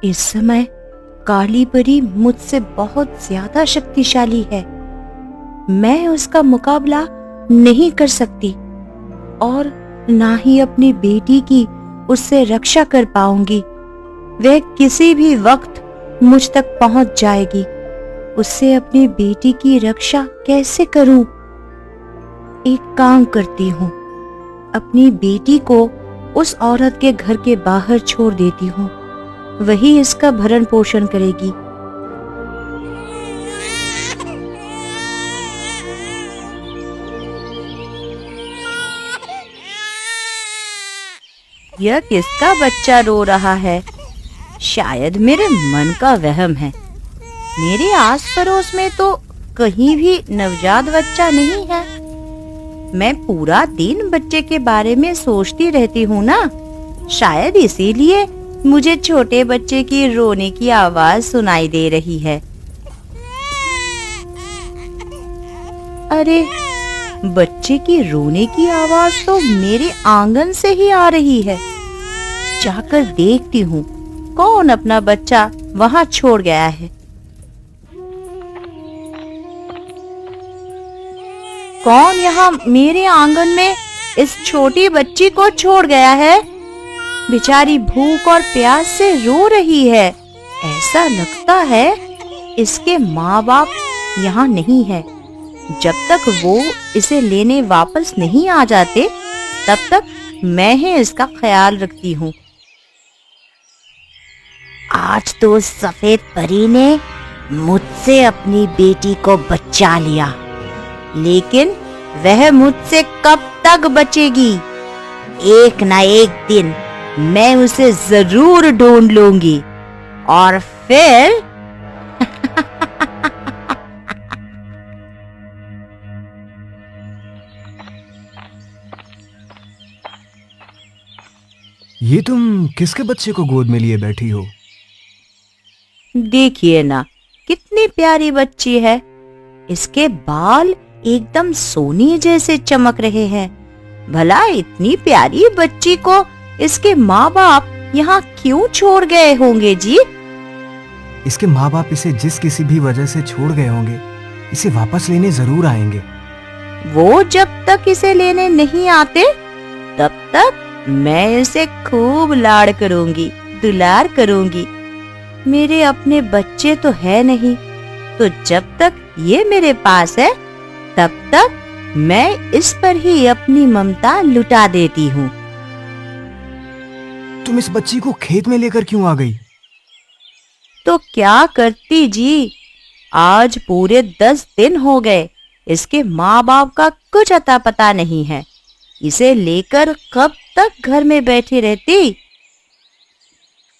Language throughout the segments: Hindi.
इस समय काली परी मुझसे बहुत ज्यादा शक्तिशाली है। मैं उसका मुकाबला नहीं कर सकती और ना ही अपनी बेटी की उससे रक्षा कर पाऊंगी। वह किसी भी वक्त मुझ तक पहुंच जाएगी। उससे अपनी बेटी की रक्षा कैसे करूं? एक काम करती हूँ, अपनी बेटी को उस औरत के घर के बाहर छोड़ देती हूँ। वही इसका भरण पोषण करेगी। यह किसका बच्चा रो रहा है? शायद मेरे मन का वहम है। मेरे आस पड़ोस में तो कहीं भी नवजात बच्चा नहीं है। मैं पूरा दिन बच्चे के बारे में सोचती रहती हूँ ना, शायद इसीलिए मुझे छोटे बच्चे की रोने की आवाज सुनाई दे रही है। अरे, बच्चे की रोने की आवाज तो मेरे आंगन से ही आ रही है। जाकर देखती हूँ कौन अपना बच्चा वहाँ छोड़ गया है। कौन यहाँ मेरे आंगन में इस छोटी बच्ची को छोड़ गया है? बेचारी भूख और प्यास से रो रही है। ऐसा लगता है इसके माँ बाप यहाँ नहीं है। जब तक वो इसे लेने वापस नहीं आ जाते, तब तक मैं ही इसका ख्याल रखती हूँ। आज तो सफेद परी ने मुझसे अपनी बेटी को बचा लिया, लेकिन वह मुझसे कब तक बचेगी? एक ना एक दिन मैं उसे जरूर ढूंढ लूंगी और फिर ये तुम किसके बच्चे को गोद में लिए बैठी हो? देखिए ना, कितनी प्यारी बच्ची है। इसके बाल एकदम सोने जैसे चमक रहे हैं। भला इतनी प्यारी बच्ची को इसके माँ बाप यहाँ क्यों छोड़ गए होंगे जी? इसके माँ बाप इसे जिस किसी भी वजह से छोड़ गए होंगे, इसे वापस लेने जरूर आएंगे। वो जब तक इसे लेने नहीं आते, तब तक मैं इसे खूब लाड़ करूंगी, दुलार करूंगी। मेरे अपने बच्चे तो है नहीं, तो जब तक ये मेरे पास है, तब तक मैं इस पर ही अपनी ममता लुटा देती हूँ। तुम इस बच्ची को खेत में लेकर क्यों आ गई? तो क्या करती जी, आज पूरे 10 दिन हो गए। इसके माँ बाप का कुछ अता पता नहीं है। इसे लेकर कब तक घर में बैठी रहती?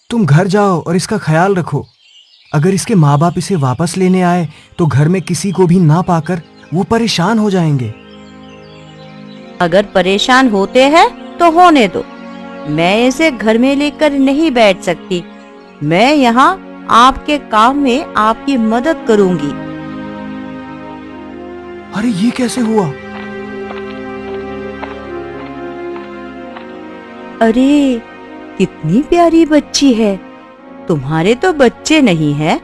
तुम घर जाओ और इसका ख्याल रखो। अगर इसके माँ बाप इसे वापस लेने आए तो घर में किसी को भी ना पाकर वो परेशान हो जाएंगे। अगर परेशान होते हैं तो होने दो। मैं इसे घर में लेकर नहीं बैठ सकती। मैं यहाँ आपके काम में आपकी मदद करूंगी। अरे ये कैसे हुआ? अरे, कितनी प्यारी बच्ची है। तुम्हारे तो बच्चे नहीं है,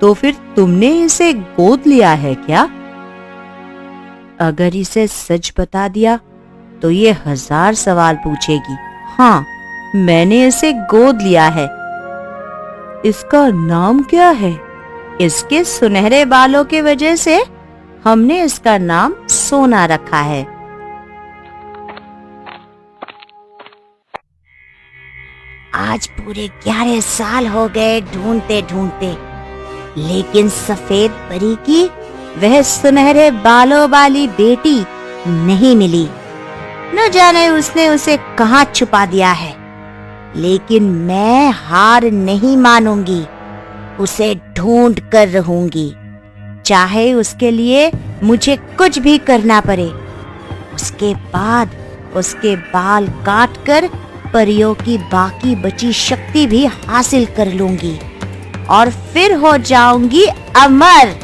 तो फिर तुमने इसे गोद लिया है क्या? अगर इसे सच बता दिया तो ये 1000 सवाल पूछेगी। हाँ, मैंने इसे गोद लिया है। इसका नाम क्या है? इसके सुनहरे बालों की वजह से हमने इसका नाम सोना रखा है। आज पूरे 11 साल हो गए ढूंढते ढूंढते, लेकिन सफेद परी की वह सुनहरे बालों वाली बेटी नहीं मिली। न जाने उसने उसे कहाँ छुपा दिया है, लेकिन मैं हार नहीं मानूंगी। उसे ढूंढ कर रहूंगी, चाहे उसके लिए मुझे कुछ भी करना पड़े। उसके बाद उसके बाल काटकर परियों की बाकी बची शक्ति भी हासिल कर लूंगी और फिर हो जाऊंगी अमर।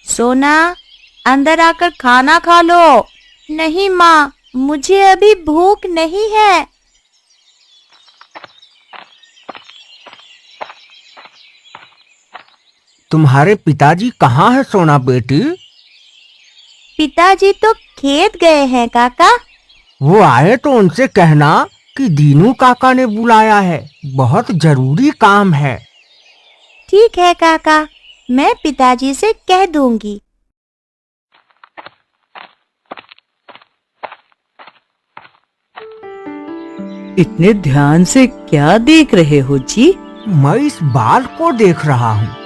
सोना, अंदर आकर खाना खा लो। नहीं माँ, मुझे अभी भूख नहीं है। तुम्हारे पिताजी कहाँ है सोना बेटी? पिताजी तो खेत गए हैं काका। वो आए तो उनसे कहना कि दीनू काका ने बुलाया है, बहुत जरूरी काम है। ठीक है काका, मैं पिताजी से कह दूंगी। इतने ध्यान से क्या देख रहे हो जी? मैं इस बाल को देख रहा हूँ।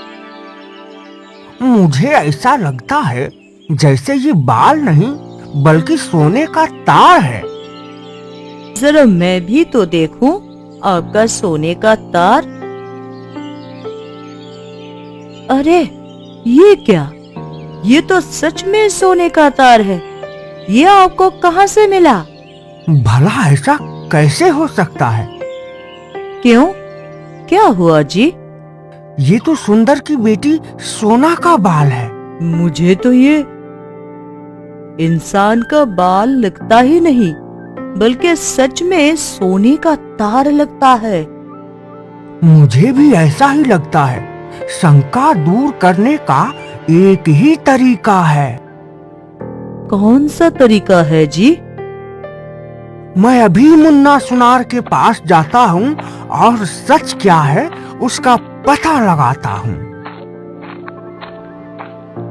मुझे ऐसा लगता है जैसे ये बाल नहीं बल्कि सोने का तार है। जरा मैं भी तो देखूं आपका सोने का तार। अरे ये क्या? ये तो सच में सोने का तार है। ये आपको कहाँ से मिला? भला ऐसा कैसे हो सकता है? क्यों, क्या हुआ जी? ये तो सुंदर की बेटी सोना का बाल है। मुझे तो ये इंसान का बाल लगता ही नहीं, बल्कि सच में सोने का तार लगता है। मुझे भी ऐसा ही लगता है। शंका दूर करने का एक ही तरीका है। कौन सा तरीका है जी? मैं अभी मुन्ना सुनार के पास जाता हूँ और सच क्या है उसका पता लगाता हूँ।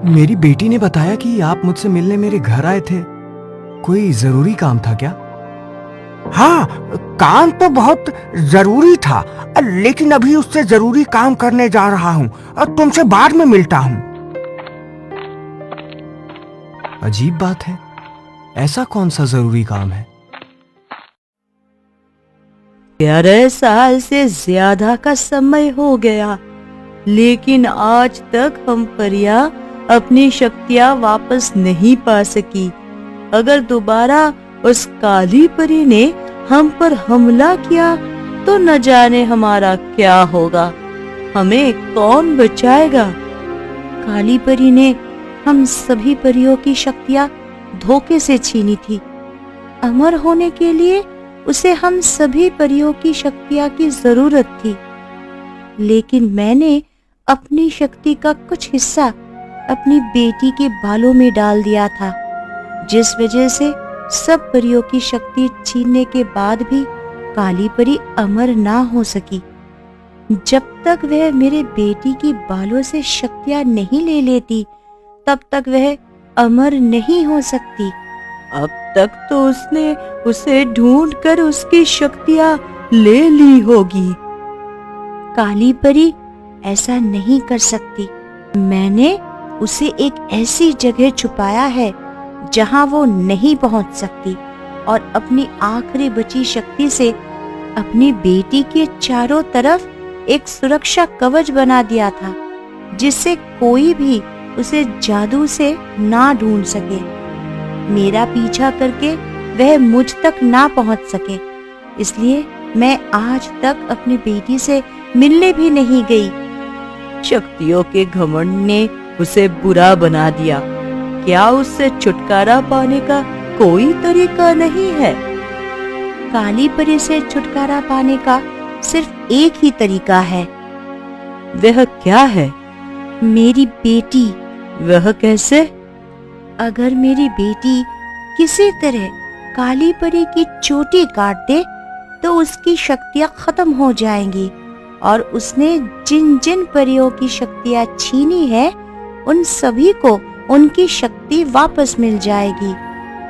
मेरी बेटी ने बताया कि आप मुझसे मिलने मेरे घर आए थे। कोई जरूरी काम था क्या? हाँ, काम तो बहुत जरूरी था, लेकिन अभी उससे जरूरी काम करने जा रहा हूँ और तुमसे बाद में मिलता हूँ। अजीब बात है, ऐसा कौन सा जरूरी काम है? 11 साल से ज्यादा का समय हो गया, लेकिन आज तक हम परियां अपनी शक्तियां वापस नहीं पा सकी। अगर दोबारा उस काली परी ने हम पर हमला किया तो न जाने हमारा क्या होगा। हमें कौन बचाएगा? काली परी ने हम सभी परियों की शक्तियां धोखे से छीनी थी। अमर होने के लिए उसे हम सभी परियों की शक्तियां की जरूरत थी, लेकिन मैंने अपनी शक्ति का कुछ हिस्सा अपनी बेटी के बालों में डाल दिया था, जिस वजह से सब परियों की शक्ति छीनने के बाद भी काली परी अमर ना हो सकी। जब तक वह मेरे बेटी की बालों से शक्तियां नहीं ले लेती, तब तक वह अमर नहीं हो सकती। अब तक तो उसने उसे ढूंढकर उसकी शक्तियां ले ली होगी। काली परी ऐसा नहीं कर सकती। मैंने उसे एक ऐसी जगह छुपाया है जहां वो नहीं पहुंच सकती, और अपनी आखिरी बची शक्ति से अपनी बेटी के चारों तरफ एक सुरक्षा कवच बना दिया था, जिससे कोई भी उसे जादू से ना ढूंढ सके, मेरा पीछा करके वह मुझ तक ना पहुंच सके। इसलिए मैं आज तक अपनी बेटी से मिलने भी नहीं गई। शक्तियों के घमंड ने उसे बुरा बना दिया। क्या उससे छुटकारा पाने का कोई तरीका नहीं है? काली परी से छुटकारा पाने का सिर्फ एक ही तरीका है। वह क्या है? मेरी बेटी। वह कैसे? अगर मेरी बेटी किसी तरह काली परी की चोटी काट दे तो उसकी शक्तियां खत्म हो जाएंगी, और उसने जिन जिन परियों की शक्तियां छीनी है उन सभी को उनकी शक्ति वापस मिल जाएगी।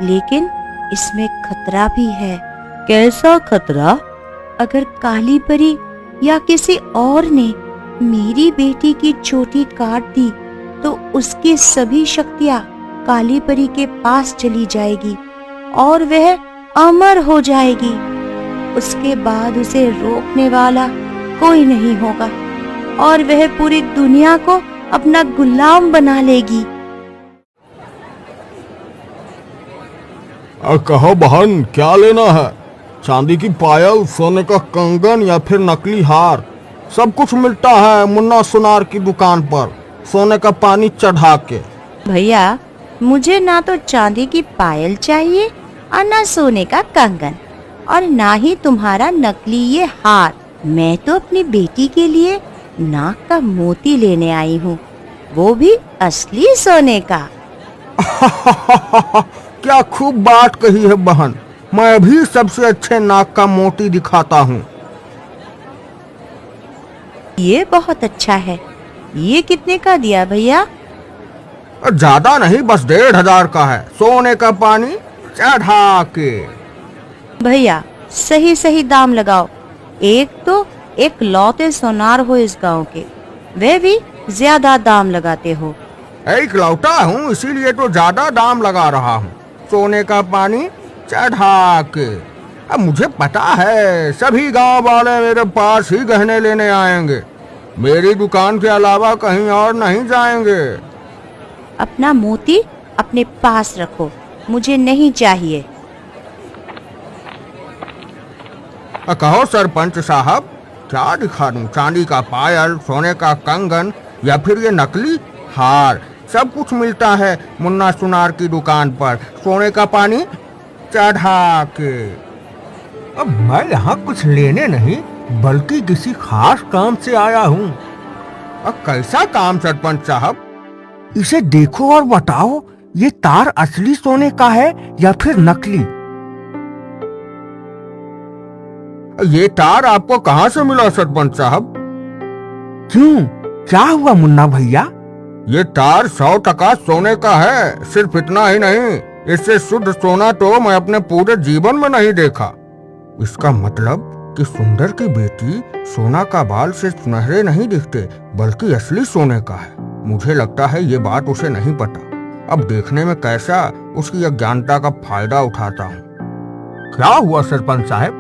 लेकिन इसमें खतरा भी है। कैसा खतरा? अगर काली परी या किसी और ने मेरी बेटी की चोटी काट दी तो उसकी सभी शक्तियां काली परी के पास चली जाएगी और वह अमर हो जाएगी। उसके बाद उसे रोकने वाला कोई नहीं होगा और वह पूरी दुनिया को अपना गुलाम बना लेगी। कहो बहन, क्या लेना है? चांदी की पायल, सोने का कंगन या फिर नकली हार? सब कुछ मिलता है मुन्ना सुनार की दुकान पर, सोने का पानी चढ़ा के। भैया, मुझे ना तो चांदी की पायल चाहिए और ना सोने का कंगन, और ना ही तुम्हारा नकली ये हार। मैं तो अपनी बेटी के लिए नाक का मोती लेने आई हूँ, वो भी असली सोने का। क्या खूब बात कही है बहन, मैं भी सबसे अच्छे नाक का मोती दिखाता हूँ। ये बहुत अच्छा है। ये कितने का दिया भैया? ज्यादा नहीं, बस 1,500 का है। सोने का पानी चढ़ा के। भैया सही सही दाम लगाओ। एक तो एक लौते सोनार हो इस गांव के, वे भी ज्यादा दाम लगाते हो। एक लौटा हूँ इसीलिए तो ज्यादा दाम लगा रहा हूँ। सोने का पानी चढ़ा के। अब मुझे पता है सभी गांव वाले मेरे पास ही गहने लेने आएंगे, मेरी दुकान के अलावा कहीं और नहीं जाएंगे। अपना मोती अपने पास रखो, मुझे नहीं चाहिए। कहो सरपंच साहब, क्या दिखा दूं? चांदी का पायल, सोने का कंगन या फिर ये नकली हार? सब कुछ मिलता है मुन्ना सुनार की दुकान पर, सोने का पानी चढ़ा के। अब मैं यहाँ कुछ लेने नहीं बल्कि किसी खास काम से आया हूँ। अब कैसा काम सरपंच साहब? इसे देखो और बताओ, ये तार असली सोने का है या फिर नकली? ये तार आपको कहाँ से मिला सरपंच साहब? क्यों, क्या हुआ मुन्ना भैया? ये तार 100% सोने का है। सिर्फ इतना ही नहीं, इससे शुद्ध सोना तो मैं अपने पूरे जीवन में नहीं देखा। इसका मतलब कि सुंदर की बेटी सोना का बाल से सुनहरे नहीं दिखते बल्कि असली सोने का है। मुझे लगता है ये बात उसे नहीं पता। अब देखने में कैसा उसकी अज्ञानता का फायदा उठाता हूँ। क्या हुआ सरपंच साहब?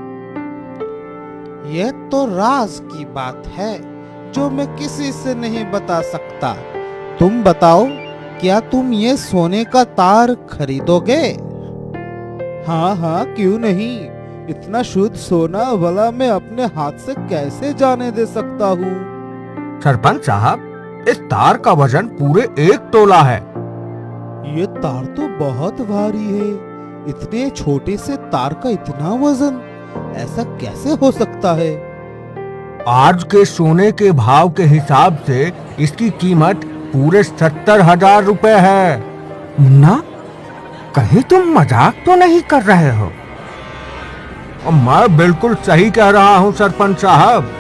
यह तो राज की बात है जो मैं किसी से नहीं बता सकता। तुम बताओ, क्या तुम ये सोने का तार खरीदोगे? हाँ हाँ, क्यों नहीं। इतना शुद्ध सोना भला मैं अपने हाथ से कैसे जाने दे सकता हूँ? सरपंच साहब, इस तार का वजन पूरे 1 तोला है। ये तार तो बहुत भारी है। इतने छोटे से तार का इतना वजन, ऐसा कैसे हो सकता है? आज के सोने के भाव के हिसाब से इसकी कीमत पूरे 70,000 रुपए है। मुन्ना, कहीं तुम मजाक तो नहीं कर रहे हो? मैं बिल्कुल सही कह रहा हूँ सरपंच साहब।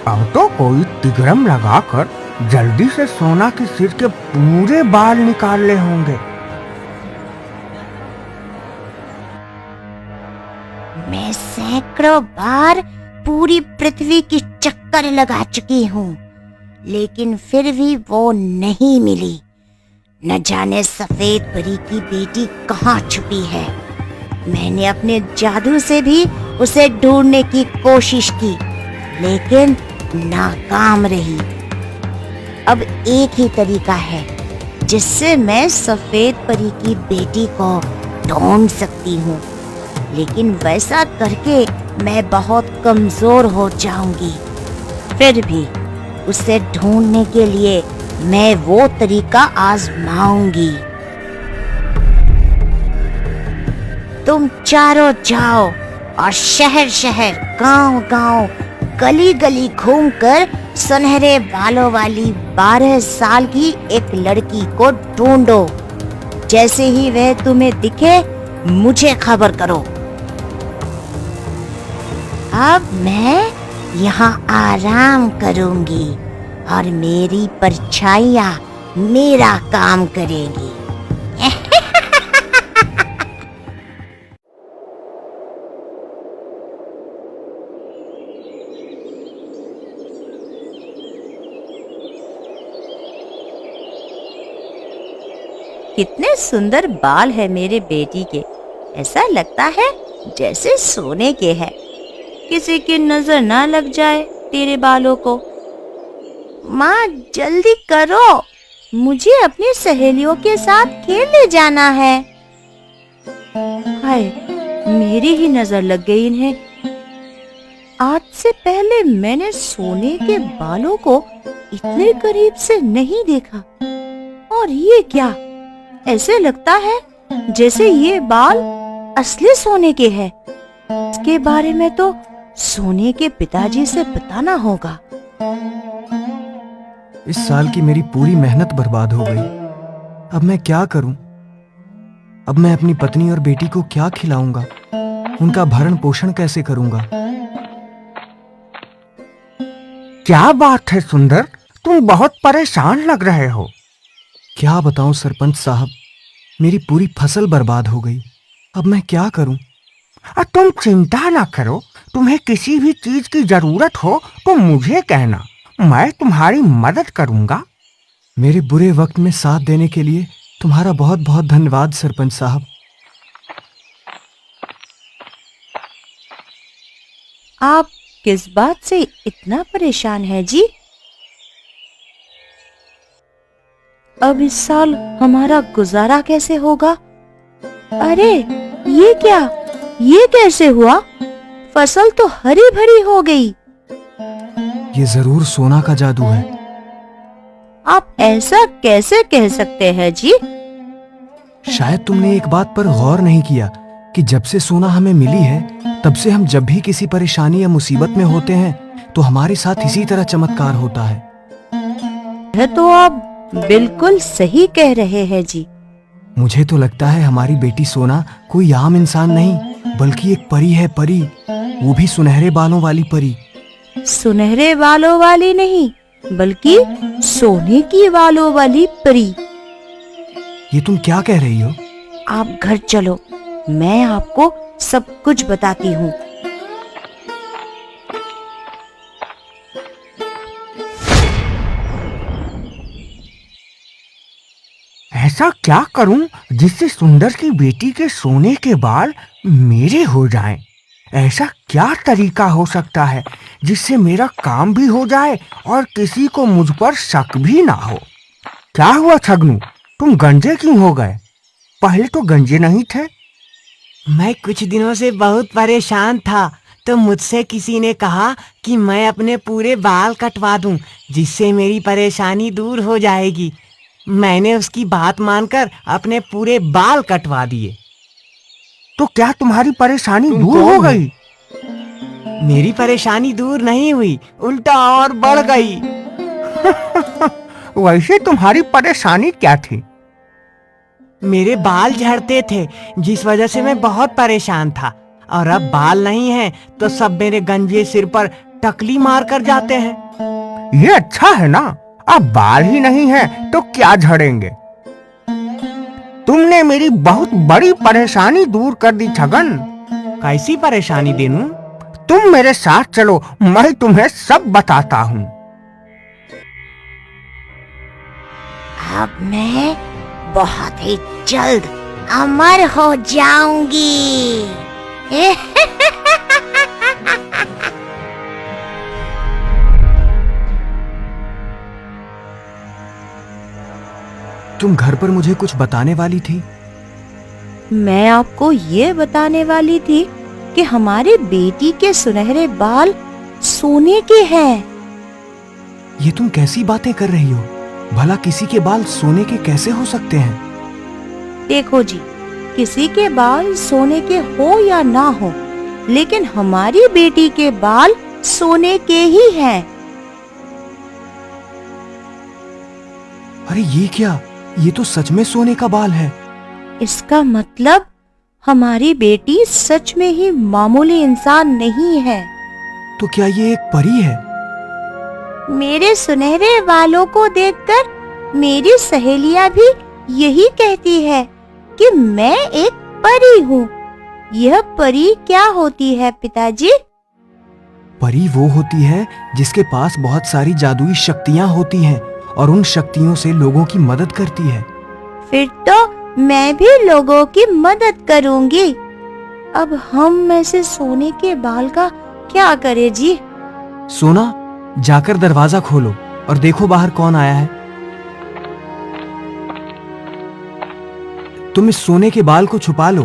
अब तो कोई तिगड़म लगाकर जल्दी से सोना के सिर के पूरे बाल निकालने होंगे। मैं सैकड़ों बार पूरी पृथ्वी की चक्कर लगा चुकी हूँ, लेकिन फिर भी वो नहीं मिली। न जाने सफेद परी की बेटी कहाँ छुपी है। मैंने अपने जादू से भी उसे ढूंढने की कोशिश की, लेकिन नाकाम रही। अब एक ही तरीका है जिससे मैं सफेद परी की बेटी को ढूंढ सकती हूँ, लेकिन वैसा करके मैं बहुत कमजोर हो जाऊंगी। फिर भी उसे ढूंढने के लिए मैं वो तरीका आजमाऊंगी। तुम चारों जाओ और शहर शहर, गांव गांव, गली गली घूमकर सुनहरे बालों वाली 12 साल की एक लड़की को ढूंढो। जैसे ही वह तुम्हें दिखे मुझे खबर करो। अब मैं यहाँ आराम करूंगी और मेरी परछाइयाँ मेरा काम करेंगी। कितने सुंदर बाल है मेरे बेटी के। ऐसा लगता है जैसे सोने के हैं। किसी की नजर ना लग जाए तेरे बालों को। माँ जल्दी करो, मुझे अपनी सहेलियों के साथ खेलने जाना है। हाय, मेरी ही नजर लग गई इन्हें। आज से पहले मैंने सोने के बालों को इतने करीब से नहीं देखा। और ये क्या, ऐसे लगता है जैसे ये बाल असली सोने के हैं। इसके बारे में तो सोने के पिताजी से बताना होगा। इस साल की मेरी पूरी मेहनत बर्बाद हो गई। अब मैं क्या करूं? अब मैं अपनी पत्नी और बेटी को क्या खिलाऊंगा? उनका भरण पोषण कैसे करूंगा? क्या बात है सुंदर, तुम बहुत परेशान लग रहे हो। क्या बताऊं सरपंच साहब, मेरी पूरी फसल बर्बाद हो गई। अब मैं क्या करूं? तुम चिंता ना करो, तुम्हें किसी भी चीज की जरूरत हो तो मुझे कहना, मैं तुम्हारी मदद करूंगा। मेरे बुरे वक्त में साथ देने के लिए तुम्हारा बहुत बहुत धन्यवाद सरपंच साहब। आप किस बात से इतना परेशान है जी? अब इस साल हमारा गुजारा कैसे होगा? अरे ये क्या, ये कैसे हुआ? फसल तो हरी भरी हो गई। ये जरूर सोना का जादू है। आप ऐसा कैसे कह सकते हैं जी? शायद तुमने एक बात पर गौर नहीं किया कि जब से सोना हमें मिली है, तब से हम जब भी किसी परेशानी या मुसीबत में होते हैं तो हमारे साथ इसी तरह चमत्कार होता है। यह तो आप बिल्कुल सही कह रहे हैं जी। मुझे तो लगता है हमारी बेटी सोना कोई आम इंसान नहीं, बल्कि एक परी है, परी। वो भी सुनहरे बालों वाली परी। सुनहरे बालों वाली नहीं, बल्कि सोने की बालों वाली परी। ये तुम क्या कह रही हो? आप घर चलो, मैं आपको सब कुछ बताती हूँ। ऐसा क्या करूं जिससे सुंदर की बेटी के सोने के बाल मेरे हो जाएं? ऐसा क्या तरीका हो सकता है जिससे मेरा काम भी हो जाए और किसी को मुझ पर शक भी ना हो? क्या हुआ छगनू, तुम गंजे क्यों हो गए? पहले तो गंजे नहीं थे। मैं कुछ दिनों से बहुत परेशान था, तो मुझसे किसी ने कहा कि मैं अपने पूरे बाल कटवा दूं, जिससे मेरी परेशानी दूर हो जाएगी। मैंने उसकी बात मानकर अपने पूरे बाल कटवा दिए। तो क्या तुम्हारी परेशानी दूर हो गई? मेरी परेशानी दूर नहीं हुई, उल्टा और बढ़ गई। वैसे तुम्हारी परेशानी क्या थी? मेरे बाल झड़ते थे, जिस वजह से मैं बहुत परेशान था। और अब बाल नहीं हैं, तो सब मेरे गंजे सिर पर टकली मार कर जाते हैं। ये अच्छा है ना, अब बाल ही नहीं है तो क्या झड़ेंगे। तुमने मेरी बहुत बड़ी परेशानी दूर कर दी छगन। कैसी परेशानी देनू? तुम मेरे साथ चलो, मैं तुम्हें सब बताता हूँ। अब मैं बहुत ही जल्द अमर हो जाऊंगी। तुम घर पर मुझे कुछ बताने वाली थी? मैं आपको ये बताने वाली थी कि हमारी बेटी के सुनहरे बाल सोने के हैं। ये तुम कैसी बातें कर रही हो? भला किसी के बाल सोने के कैसे हो सकते हैं? देखो जी, किसी के बाल सोने के हो या ना हो, लेकिन हमारी बेटी के बाल सोने के ही हैं। अरे ये क्या, ये तो सच में सोने का बाल है। इसका मतलब हमारी बेटी सच में ही मामूली इंसान नहीं है। तो क्या ये एक परी है? मेरे सुनहरे बालों को देखकर मेरी सहेलियां भी यही कहती है कि मैं एक परी हूँ। यह परी क्या होती है पिताजी? परी वो होती है जिसके पास बहुत सारी जादुई शक्तियां होती हैं और उन शक्तियों से लोगों की मदद करती है। फिर तो मैं भी लोगों की मदद करूंगी। अब हम में से सोने के बाल का क्या करें जी? सोना, जाकर दरवाजा खोलो और देखो बाहर कौन आया है। तुम इस सोने के बाल को छुपा लो।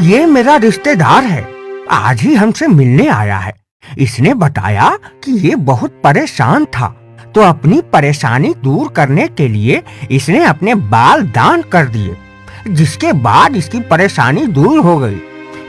ये मेरा रिश्तेदार है, आज ही हमसे मिलने आया है। इसने बताया कि ये बहुत परेशान था, तो अपनी परेशानी दूर करने के लिए इसने अपने बाल दान कर दिए, जिसके बाद इसकी परेशानी दूर हो गई।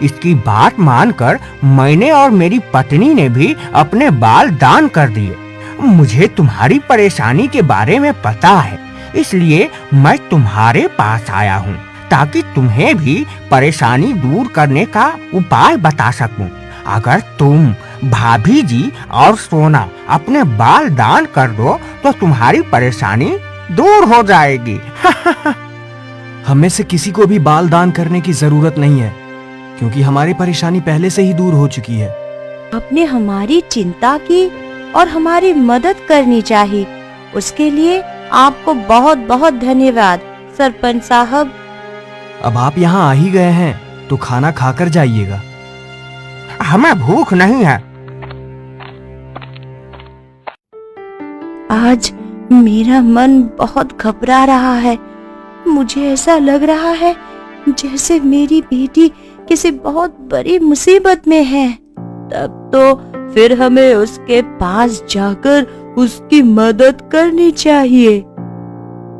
इसकी बात मानकर मैंने और मेरी पत्नी ने भी अपने बाल दान कर दिए। मुझे तुम्हारी परेशानी के बारे में पता है, इसलिए मैं तुम्हारे पास आया हूँ ताकि तुम्हें भी परेशानी दूर करने का उपाय बता सकूं। अगर तुम, भाभी जी और सोना अपने बाल दान कर दो तो तुम्हारी परेशानी दूर हो जाएगी। हमें से किसी को भी बाल दान करने की जरूरत नहीं है, क्योंकि हमारी परेशानी पहले से ही दूर हो चुकी है। आपने हमारी चिंता की और हमारी मदद करनी चाहिए, उसके लिए आपको बहुत बहुत धन्यवाद सरपंच साहब। अब आप यहाँ आ ही गए हैं तो खाना खाकर जाइएगा। हमें भूख नहीं है। आज मेरा मन बहुत घबरा रहा है। मुझे ऐसा लग रहा है जैसे मेरी बेटी किसी बहुत बड़ी मुसीबत में है। तब तो फिर हमें उसके पास जाकर उसकी मदद करनी चाहिए।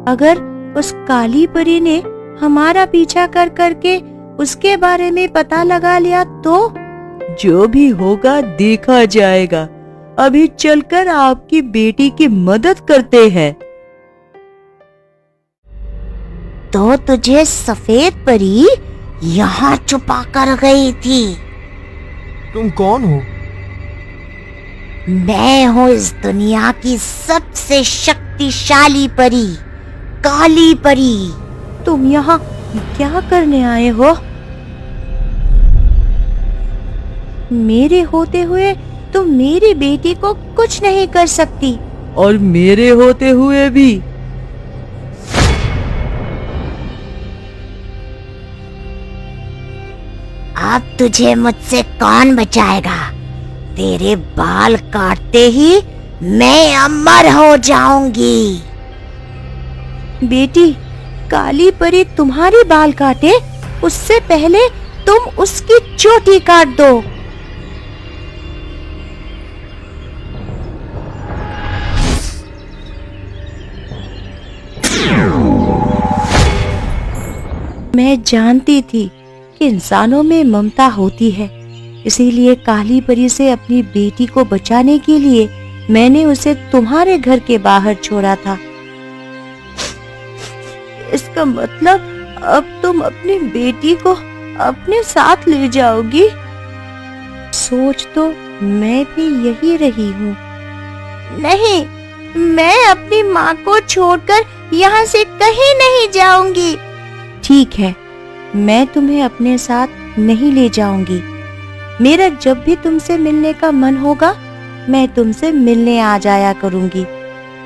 अगर उस काली परी ने हमारा पीछा कर करके उसके बारे में पता लगा लिया तो जो भी होगा देखा जाएगा। अभी चलकर आपकी बेटी की मदद करते हैं। तो तुझे सफेद परी यहाँ छुपा कर गई थी। तुम कौन हो? मैं हूँ इस दुनिया की सबसे शक्तिशाली परी, काली परी। तुम यहाँ क्या करने आए हो? मेरे होते हुए तुम मेरी बेटी को कुछ नहीं कर सकती, और मेरे होते हुए भी। अब तुझे मुझसे कौन बचाएगा? तेरे बाल काटते ही मैं अमर हो जाऊंगी। बेटी, काली परी तुम्हारे बाल काटे उससे पहले तुम उसकी चोटी काट दो। मैं जानती थी कि इंसानों में ममता होती है, इसीलिए काली परी से अपनी बेटी को बचाने के लिए मैंने उसे तुम्हारे घर के बाहर छोड़ा था। इसका मतलब अब तुम अपनी बेटी को अपने साथ ले जाओगी? सोच तो मैं भी यही रही हूँ। नहीं, मैं अपनी माँ को छोड़कर यहाँ से कहीं नहीं जाऊंगी। ठीक है, मैं तुम्हें अपने साथ नहीं ले जाऊंगी। मेरा जब भी तुमसे मिलने का मन होगा मैं तुमसे मिलने आ जाया करूंगी,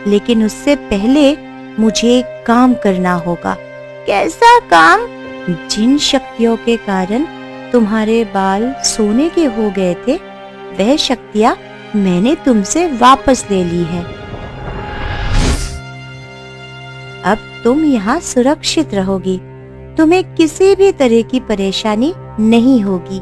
लेकिन उससे पहले मुझे एक काम करना होगा। कैसा काम? जिन शक्तियों के कारण तुम्हारे बाल सोने के हो गए थे, वह शक्तियाँ मैंने तुमसे वापस ले ली है। अब तुम यहाँ सुरक्षित रहोगी, तुम्हें किसी भी तरह की परेशानी नहीं होगी।